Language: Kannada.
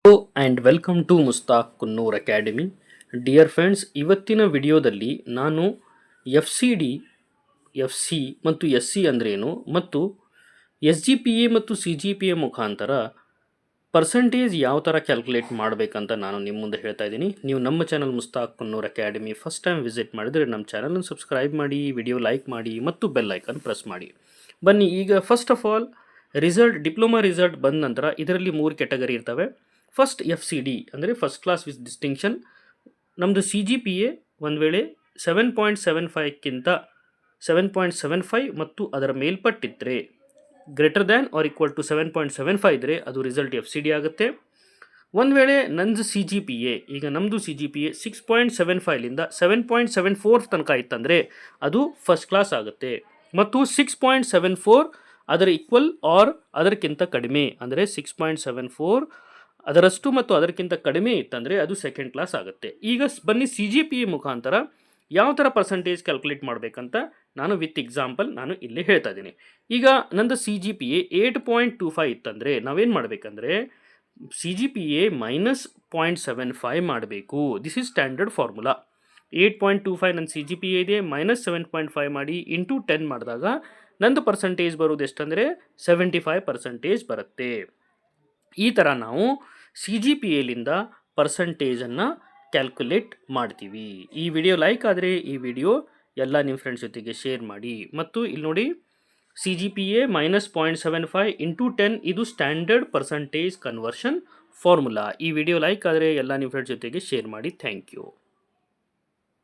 Hello and welcome to Mustaq Kunnur academy. Dear friends, ಇವತ್ತಿನ ವಿಡಿಯೋದಲ್ಲಿ ನಾನು F C D, F C ಮತ್ತು ಎಸ್ ಸಿ ಅಂದ್ರೇನು ಮತ್ತು ಎಸ್ ಜಿ ಪಿ ಎ ಮತ್ತು ಸಿ ಜಿ ಪಿ ಎ ಮುಖಾಂತರ ಪರ್ಸೆಂಟೇಜ್ ಯಾವ ಥರ ಕ್ಯಾಲ್ಕುಲೇಟ್ ಮಾಡಬೇಕಂತ ನಾನು ನಿಮ್ಮ ಮುಂದೆ ಹೇಳ್ತಾ ಇದ್ದೀನಿ. ನೀವು ನಮ್ಮ channel Mushtaq Kunnur academy first time visit ಮಾಡಿದರೆ ನಮ್ಮ ಚಾನಲನ್ನು ಸಬ್ಸ್ಕ್ರೈಬ್ ಮಾಡಿ, ವಿಡಿಯೋ ಲೈಕ್ ಮಾಡಿ ಮತ್ತು ಬೆಲ್ ಐಕನ್ ಪ್ರೆಸ್ ಮಾಡಿ. ಬನ್ನಿ, ಈಗ first of all diploma result ಬಂದ ನಂತರ ಇದರಲ್ಲಿ 3 ಕ್ಯಾಟಗರಿ ಇರ್ತವೆ. ಫಸ್ಟ್ ಎಫ್ ಸಿ ಡಿ ಅಂದರೆ ಫಸ್ಟ್ ಕ್ಲಾಸ್ ವಿತ್ ಡಿಸ್ಟಿಂಕ್ಷನ್. ನಮ್ಮದು ಸಿ ಜಿ ಪಿ ಎ ಒಂದು ವೇಳೆ 7.75ಕ್ಕಿಂತ 7.75 ಮತ್ತು ಅದರ ಮೇಲ್ಪಟ್ಟಿದ್ದರೆ, greater than or equal to 7.75 ಇದ್ದರೆ ಅದು ರಿಸಲ್ಟ್ ಎಫ್ ಸಿ ಡಿ ಆಗುತ್ತೆ. ಒಂದು ವೇಳೆ ನಮ್ಮದು ಸಿ ಜಿ ಪಿ ಎ, ಈಗ ನಮ್ಮದು ಸಿ ಜಿ ಪಿ ಎ 6.75ಲಿಂದ 7.74 ತನಕ ಇತ್ತಂದರೆ ಅದು ಫಸ್ಟ್ ಕ್ಲಾಸ್ ಆಗುತ್ತೆ. ಮತ್ತು 6.74 ಅದರ ಈಕ್ವಲ್ ಆರ್ ಅದಕ್ಕಿಂತ ಕಡಿಮೆ ಅಂದರೆ 6.74 ಅದರಷ್ಟು ಮತ್ತು ಅದಕ್ಕಿಂತ ಕಡಿಮೆ ಇತ್ತಂದರೆ ಅದು ಸೆಕೆಂಡ್ ಕ್ಲಾಸ್ ಆಗುತ್ತೆ. ಈಗ ಬನ್ನಿ, ಸಿ ಜಿ ಪಿ ಎ ಮುಖಾಂತರ ಯಾವ ಥರ ಪರ್ಸೆಂಟೇಜ್ ಕ್ಯಾಲ್ಕುಲೇಟ್ ಮಾಡಬೇಕಂತ ನಾನು ವಿತ್ ಎಕ್ಸಾಂಪಲ್ ನಾನು ಇಲ್ಲಿ ಹೇಳ್ತಾ ಇದ್ದೀನಿ. ಈಗ ನಂದು ಸಿ ಜಿ ಪಿ ಎ 8.25 ಇತ್ತಂದರೆ ನಾವೇನು ಮಾಡಬೇಕಂದ್ರೆ ಸಿ ಜಿ ಪಿ ಎ -0.75 ಮಾಡಬೇಕು. This is standard formula. 8.25 ನನ್ನ ಸಿ ಜಿ ಪಿ ಎ ಇದೆ, -7.5 ಮಾಡಿ ಇಂಟು 10 ಮಾಡಿದಾಗ ನಂದು ಪರ್ಸೆಂಟೇಜ್ ಬರೋದು ಎಷ್ಟಂದರೆ 75% ಬರುತ್ತೆ. ಈ ಥರ ನಾವು ಸಿ ಜಿ ಪಿ ಎಲಿಂದ ಪರ್ಸೆಂಟೇಜನ್ನು ಕ್ಯಾಲ್ಕುಲೇಟ್ ಮಾಡ್ತೀವಿ. ಈ ವಿಡಿಯೋ ಲೈಕ್ ಆದರೆ ಈ ವಿಡಿಯೋ ಎಲ್ಲ ನಿಮ್ಮ ಫ್ರೆಂಡ್ಸ್ ಜೊತೆಗೆ ಶೇರ್ ಮಾಡಿ. ಮತ್ತು ಇಲ್ಲಿ ನೋಡಿ, C G P A -0.75 into 10 ಇದು ಸ್ಟ್ಯಾಂಡರ್ಡ್ ಪರ್ಸೆಂಟೇಜ್ ಕನ್ವರ್ಷನ್ ಫಾರ್ಮುಲಾ. ಈ ವಿಡಿಯೋ ಲೈಕ್ ಆದರೆ ಎಲ್ಲ ನಿಮ್ಮ ಫ್ರೆಂಡ್ಸ್ ಜೊತೆಗೆ ಶೇರ್ ಮಾಡಿ. Thank you.